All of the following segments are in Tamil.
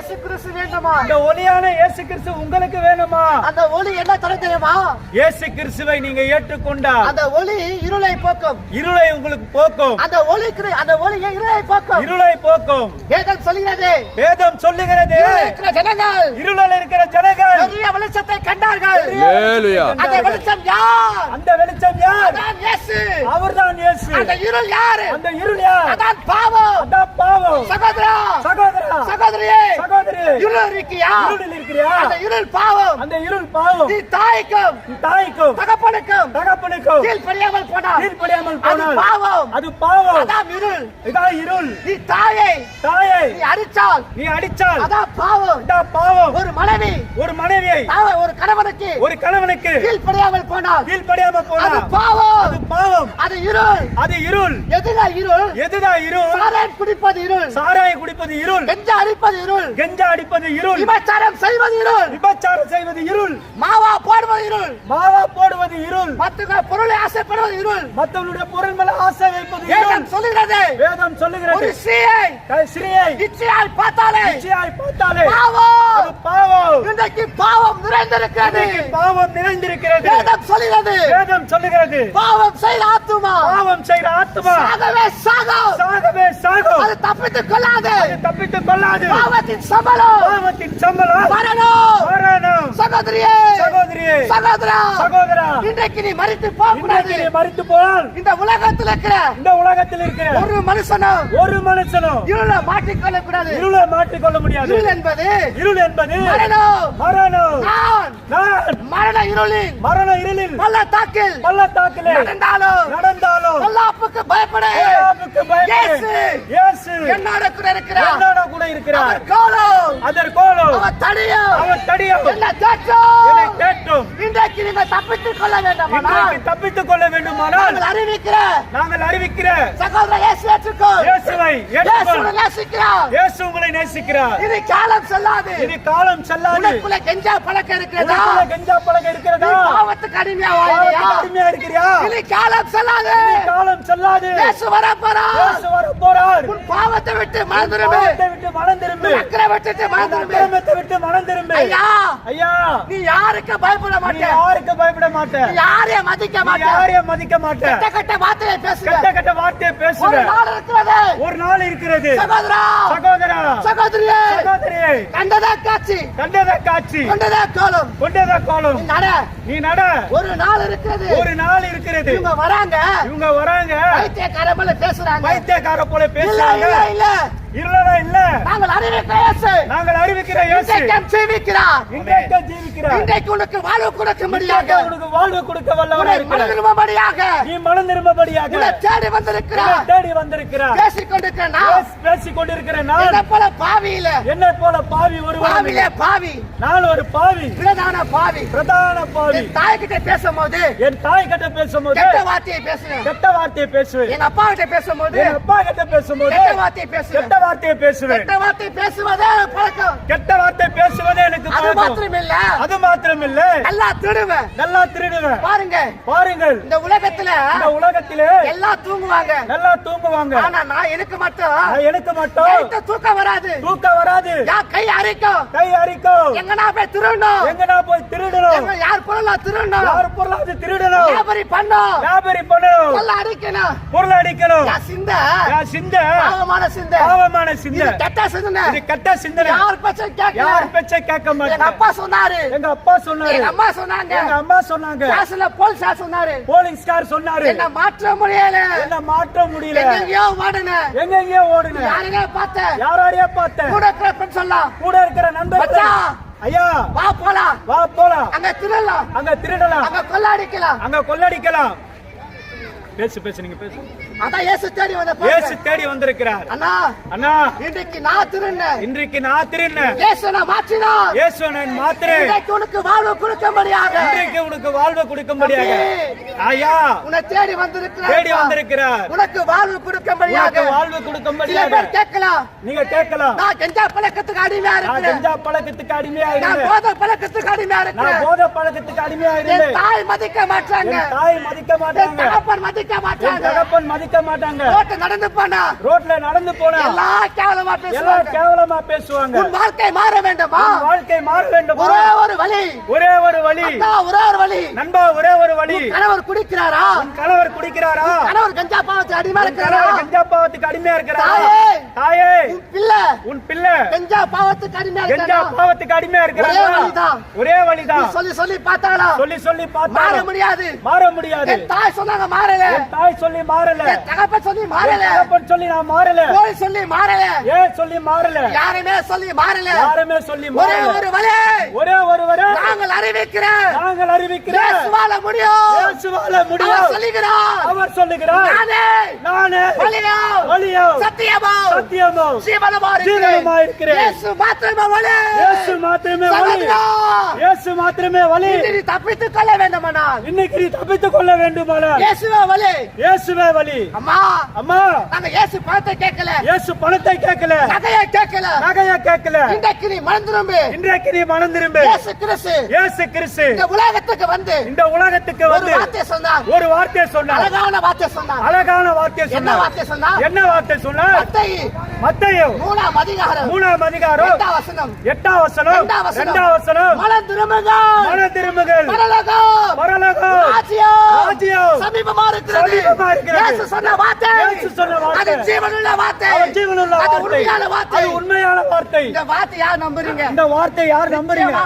இயேசு கிறிஸ்து வேண்டுமா? இந்த ஒளியான இயேசு கிறிஸ்து உங்களுக்கு வேணுமா? அந்த ஒளி என்ன தரும் தெரியுமா? இயேசு கிறிஸ்துவை நீங்க ஏற்றுக்கொண்டால் அந்த ஒளி இருளை போக்கும். இருளை உங்களுக்கு போக்கும். அந்த ஒளி இருளை போக்கும். இருளை போக்கும். வேதம் சொல்கிறது. வேதம் சொல்லுகிறது. இருளில் இருக்கிற ஜனங்கள் பெரிய வெளிச்சத்தை கண்டார்கள். ஹல்லேலூயா. அந்த வெளிச்சம் யார்? அந்த வெளிச்சம் யார்? அதான் இயேசு. அவர்தான் இயேசு. அந்த இருள் யார்? அந்த இருள் யார்? அதான் பாவம். அதான் பாவம். சகோதரா, சகோதரா, சகோதரியே, சகோதரி, இருள் இருக்கியா? இருளில் இருக்கிறியா? அந்த இருள் பாவம். அந்த இருள் பாவம். நீ தாய்க்கும் தாய்க்கும் தகப்பனுக்கும் கீழ்ப்படியாமல் போனால் அது பாவம். அது பாவம். அதான் இருள். இதான் இருள். நீ தாயை நீ அடிச்சால் அதான் பாவம். இதான் பாவம். ஒரு மனைவியை ஒரு கணவனுக்கு கீழ்ப்படியாமல் போனால் அது பாவம். அது பாவம். அது இருள். அது இருள். எதுதான் இருள்? சாராயம் குடிப்பது இருள். சாராயம் குடிப்பது இருள். கஞ்சா அடிப்பது இருள். கஞ்சா அடிப்பது இருள். விபச்சாரம் செய்வது இருள். விபச்சாரம் செய்வது இருள். மாவா போடுவது இருள். மாவா போடுவது இருள். மற்றவங்க பொருளை ஆசைப்படுவது இருள். மற்றவங்களுடைய பொருள் மேல ஆசை வைப்பது இருள். வேதம் சொல்லுகிறது. வேதம் சொல்லுகிறது. ஒரு ஸ்திரீயை இச்சையாய் பார்த்தாலே பாவம். அது பாவம். இன்றைக்கு பாவம் நிறைந்திருக்கிறது. பாவம் நிறைந்திருக்கிறது. வேதம் சொல்லுகிறது. வேதம் சொல்லுகிறது. பாவம் செய்த ஆத்துமா சாகவே சாகும். அது தப்பித்துக் கொள்ளாது. பாவத்தின் சம்பளம் மரணம். சகோதரியே, சகோதரா, இன்றைக்கு நீ மரித்து போனால் இந்த உலகத்தில் இருக்கிற ஒரு மனுஷனும் இருளை மாட்டிக்கொள்ள கூடாது. மாட்டிக்கொள்ள முடியாது. இருள் என்பது மரணம். மரண இருளில் பள்ளத்தாக்கில் நடந்தாலும் பொல்லாப்புக்கு பயப்பட இயேசு என்னோட கூட இருக்கிறார். அதர் கோலம் அவன் தடியும் என்னை தேற்றும். இன்றைக்கு நீங்கள் தப்பித்துக் கொள்ள வேண்டுமானால் நாங்கள் அறிவிக்கிற சகோதரர் இயேசுவை ஏற்றுக்கொள். இயேசு உங்களை நேசிக்கிறார். இது காலம் செல்லாது. உனக்குள்ள கஞ்சா பழக்கம் இருக்கிறதா? பாவத்துக்கு அடிமையா இருக்கிறியா? இது காலம் செல்லாது. இயேசு வரப்போறார். உன் பாவத்தை விட்டு மனம் திரும்பு. அக்கிரமத்தை விட்டு மனம் திரும்பு. ஐயா, நீ யாருக்கு பயப்பட மாட்டே. யாரையும் மதிக்க மாட்டே. கெட்ட வார்த்தையை பேசுற. ஒரு நாள் இருக்கிறது. சகோதரா, சகோதரியே, கண்டதா காட்சி கோலம். நீ நட. ஒரு நாள் இருக்கிறது. இவங்க வராங்க. பைத்தியக்கார போல பேசுறாங்க. இல்ல. நாங்கள் அறிவிக்கிற இயேசு இன்றைக்கு உனக்கு வாழ்வு கொடுக்க வல்லவராக இருக்கிறார். நீ மனம் திரும்பும்படியாக தேடி வந்திருக்கிறார். பேசிக் கொண்டிருக்கிற நான் என்னை போல பாவி ஒருவன். நான் ஒரு பாவி, பிரதான பாவி. என் தாய் கிட்ட பேசும்போது கெட்ட வார்த்தையை பேசுவேன். எங்க அப்பா கிட்ட பேசும்போது கெட்ட வார்த்தையை பேசுவேன். கெட்ட வார்த்தை பேசுவதே எனக்கு அது மாத்திரமில்ல நல்லா திருடுவேன். பாருங்கள், இந்த உலகத்திலே எல்லாம் தூங்குவாங்க. ஆனா நான் எனக்கு மட்டும் தூக்கம் வராது. கை அரிக்கும். எங்கனா போய் திருடணும். யார் பொருளாவது திருடணும். வியாபாரி பண்ணணும். பொருள் அடிக்கணும். சிந்த பாவமான சிந்தை. கெட்ட சிந்தனை. யார் பேச்சை கேட்க மாட்டேன். எங்க அப்பா சொன்னாரு. எங்க அம்மா சொன்னாங்க. போலீஸ்கார் சொன்னாரு. என்ன மாற்ற முடியல. எங்கெங்கயோ ஓடுன. யாரையோ பார்த்தேன். கூட இருக்கிற நண்பர். ஐயா, வா போலாம். அங்க திருடலாம். அங்க கொள்ளடிக்கலாம். பேசு நீங்க பேசு. அதான் இயேசு தேடி வந்திருக்கிறார். அண்ணா, இன்றைக்கு நான் திருடினேன். இயேசு நான் மாத்திரேன். இன்றைக்கு உனக்கு வாழ்வு கொடுக்கும்படியாக ஐயா உன்னை தேடி வந்திருக்கிறார். உனக்கு வாழ்வு கொடுக்கும்படியாக நீங்க கேட்கலாம். நான் கஞ்சா பழக்கத்துக்கு அடிமையா இருக்கேன். போதை பழக்கத்துக்கு அடிமையா இருக்கேன். தாய் மதிக்க மாட்டாங்க. தகப்பன் மதிக்க மாட்டாங்க. மதிக்க மாட்டாங்க. ரோட்ல நடந்து போனா எல்லாம் கேவலமா பேசுவாங்க. உன் வாழ்க்கை மாற வேண்டுமா? ஒரே ஒரு வழி நண்பா, ஒரே ஒரு வழி. கணவர் குடிக்கிறாரா? கணவர் கஞ்சா பாவத்துக்கு அடிமையா இருக்கிறாரா? தாயே, உன் பிள்ளை கஞ்சா பாவத்துக்கு அடிமையா இருக்கிறாரா? ஒரே வழிதான். சொல்லி பார்த்தாளா? மாற முடியாது. தாய் சொன்னாங்க மாறல. தாய் சொல்லி மாறல. தகப்பன் சொல்லி நான் மாறல. சொல்லி மாறல. ஏன் சொல்லி மாறல? யாருமே சொல்லி மாறல. ஒரே ஒரு வழி நாங்கள் அறிவிக்கிறோம். இயேசுவால முடியும். அவர் சொல்லுகிறார் நானே வழியும் சத்தியமும் ஜீவனுமாய் இருக்கிறேன். இயேசு மாத்திரமே வழி. இன்னைக்கு தப்பித்துக் கொள்ள வேண்டுமானால் இயேசுவே வழி. அம்மா, நாங்க இயேசு பணத்தை கேட்கல. நகையை கேட்கல. இன்றைக்கு நீ மனம் திரும்பு. இயேசு கிறிஸ்து இந்த உலகத்துக்கு வந்து ஒரு வார்த்தை சொன்னார். அழகான வார்த்தை சொன்னார். என்ன வார்த்தை சொன்னார்? மத்தேயு 3ஆம் அதிகாரம் 8ஆம் வசனம் 2ஆம் வசனம். மனம் திரும்புங்கள். பரலோகம் ராஜ்யம் சமீபமா இருக்கிறது. இயேசு சொன்ன வார்த்தை அது ஜீவனுள்ள வார்த்தை. அது உண்மையான வார்த்தை. இந்த வார்த்தை யார் நம்புறீங்க?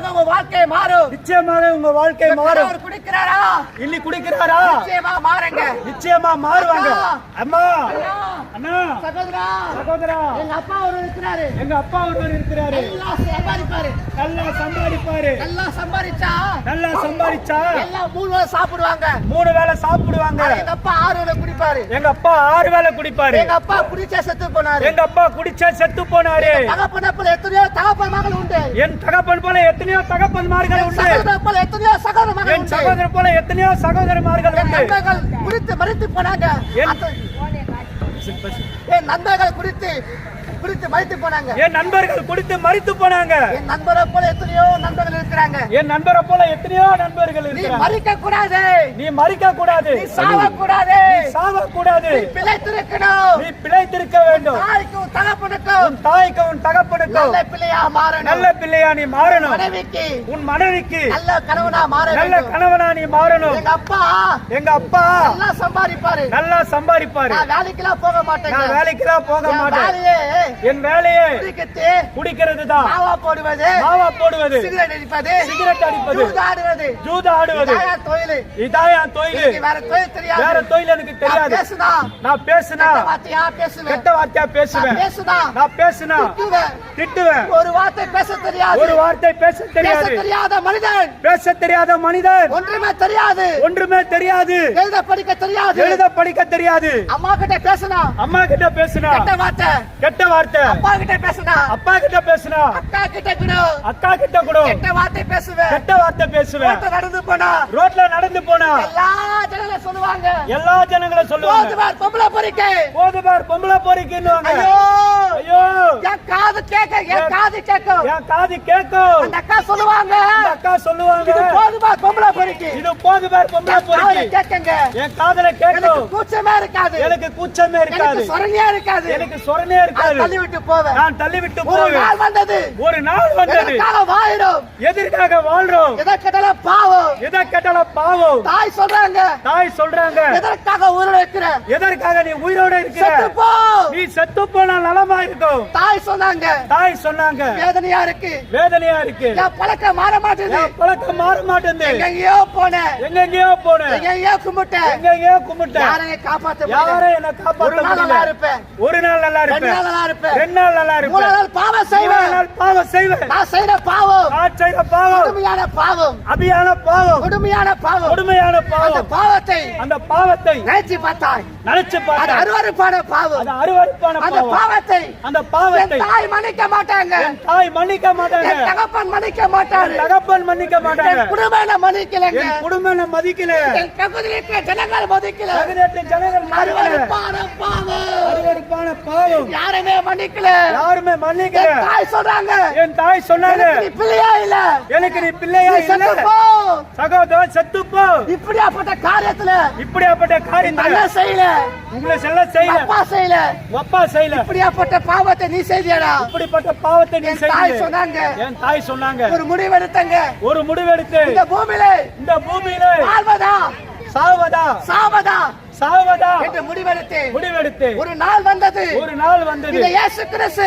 உங்க வாழ்க்கை மாறும். நிச்சயமாக உங்க வாழ்க்கை மாறும். குடிக்கிறாரா? இல்லி குடிக்கிறாரா? நிச்சயமா மாறுவாங்க. அம்மா, அண்ணா, சகோதரா, எங்க அப்பா ஒருவர் இருக்கிறாரு. நல்லா சம்பாதிப்பாரு. நல்லா சம்பாதிச்சா எல்லாம் 3 வேளை சாப்பிடுவாங்க. எங்க அப்பா 6 வேளை குடிப்பாரு. எங்க அப்பா குடிச்சா செத்து போனாரு. தகப்பன் போல எத்தனையோ தகப்பன்மார்கள் உண்டு. என் தகப்பன் போல எத்தனையோ தகப்பன்மார்கள் உண்டு. என் சகோதரர் போல எத்தனையோ சகோதரமார்கள் உண்டு. குடித்து மரித்து போனாங்க. என் நண்பர்கள் குடித்து மரித்து போனாங்க. என் நண்பர்கள் குடித்து மரித்து போனாங்க. என் நண்பரை போல எத்தனையோ நண்பர்கள் இருக்கிறாங்க. நீ மரிக்க கூடாது. நீ சாவ கூடாது. நீ பிழைத்திருக்க வேண்டும். தாய்க்கும் தகப்பனுக்கும் நல்ல பிள்ளையா நீ மாறணும். உன் மனைவிக்கு நல்ல கணவனா நீ மாறணும். எங்க அப்பா நல்லா சம்பாதிப்பாரு. நான் வேலைக்கெல்லாம் போக மாட்டேன். என் வேலையே குடிக்கிறது தான். மாவா போடுவது, சிகரெட் அடிப்பது, ஜூதா ஆடுவது. இதான் என் தொழில். வேற தொழில் எனக்கு தெரியாது. நான் பேசினா கெட்ட வார்த்தையா பேசுவேன். நான் பேசினா திட்டுவேன். ஒரு வார்த்தை பேச தெரியாது. பேச தெரியாத மனிதன். ஒன்றுமே தெரியாது. எழுத படிக்க தெரியாது. அம்மா கிட்ட பேசினா கெட்ட வார்த்தை. அப்பா கிட்ட பேசினா அக்கா கிட்ட கூட கெட்ட வார்த்தை பேசுவேன். ரோட்ல நடந்து போனா எல்லா ஜனங்களும் சொல்லுவாங்க பொம்பளை பொறிக்கைன்னுவாங்க. ஐயோ, என் காது கேட்கும். அந்த அக்கா சொல்லுவாங்க இது போதுமா பொம்பளை பொறிக்கை. என் காதுல கேட்கும். கூச்சமே இருக்காது. எனக்கு சொரணையா இருக்காது. நான் தள்ளிவிட்டு போவேன். ஒரு நாள் வந்தது. எதற்காக வாழ்றோம்? எதை கேட்டாலும் பாவம். தாய் சொல்றாங்க எதற்காக நீ உயிரோட இருக்கிற? நீ செத்து போனா நலமா இருக்கும். தாய் சொன்னாங்க வேதனையா இருக்கு. என் பழக்கம் மாற மாட்டேங்குது. எங்கெங்கயோ போனேன். கும்பிட்டேன். யாரையும் காப்பாத்த ஒரு நாள் நல்லா இருப்பேன். 2 நாள் நல்லா இருப்பேன். 3 நாள் பாவம் செய்வேன். நான் செய்யற பாவம் கொடுமையான பாவம். அந்த பாவத்தை நினைச்சு பார்த்தாய். அது அருவருப்பான பாவம். அந்த பாவத்தை தாய் மன்னிக்க மாட்டாங்க. தகப்பன் மன்னிக்க மாட்டாங்க. என் குடும்பம் மதிக்கல. என் பகுதியில் இருக்கிற ஜனங்கள் மதிக்கல. அருவருப்பான பாவம். யாருமே மன்னிக்கல. என் தாய் சொன்னாங்க எனக்கு நீ பிள்ளையா இல்ல. சகோதரன் செத்து போ. இப்படியாப்பட்ட காரியத்தை காரியத்துல இப்படியாப்பட்ட காரியத்தை நல்லா செய்யல, உங்களை செல்ல செய்யல, அப்பா செய்யல, அப்பா செய்யல, இப்படியாப்பட்ட பாவத்தை நீ செய்தியடா. இப்படிப்பட்ட பாவத்தை நீ என் தாய் செய்ய சொன்னாங்க, என் தாய் சொன்னாங்க. ஒரு முடிவெடுத்தங்க, ஒரு முடிவெடுத்து இந்த பூமியிலே வாழ்வதா சாவதா சாவதா என்று முடிவெடுத்து ஒரு நாள் வந்தது. இந்த இயேசு கிறிஸ்து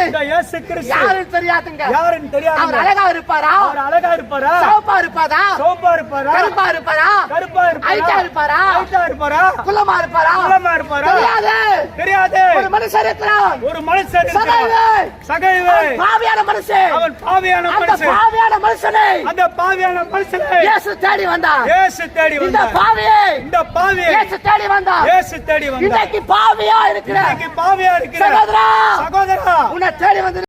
யாருன்னு தெரியாதுங்க. அவர் அழகா இருப்பாரா, சிவப்பா இருப்பாரா, கருப்பா இருப்பாரா, ஐட்டா இருப்பாரா, குள்ளமா இருப்பாரா, தெரியாது. ஒரு மனுஷன் இருக்கிறான், சகைவே பாவியான மனுஷன். அவன் பாவியான அந்த பாவியான மனுஷனை இயேசு தேடி வந்தார். இந்த பாவியை இயேசு தேடி வந்தார். இன்னைக்கு பாவியா இருக்கிற சகோதரா சகோதரா உன்னை தேடி வந்து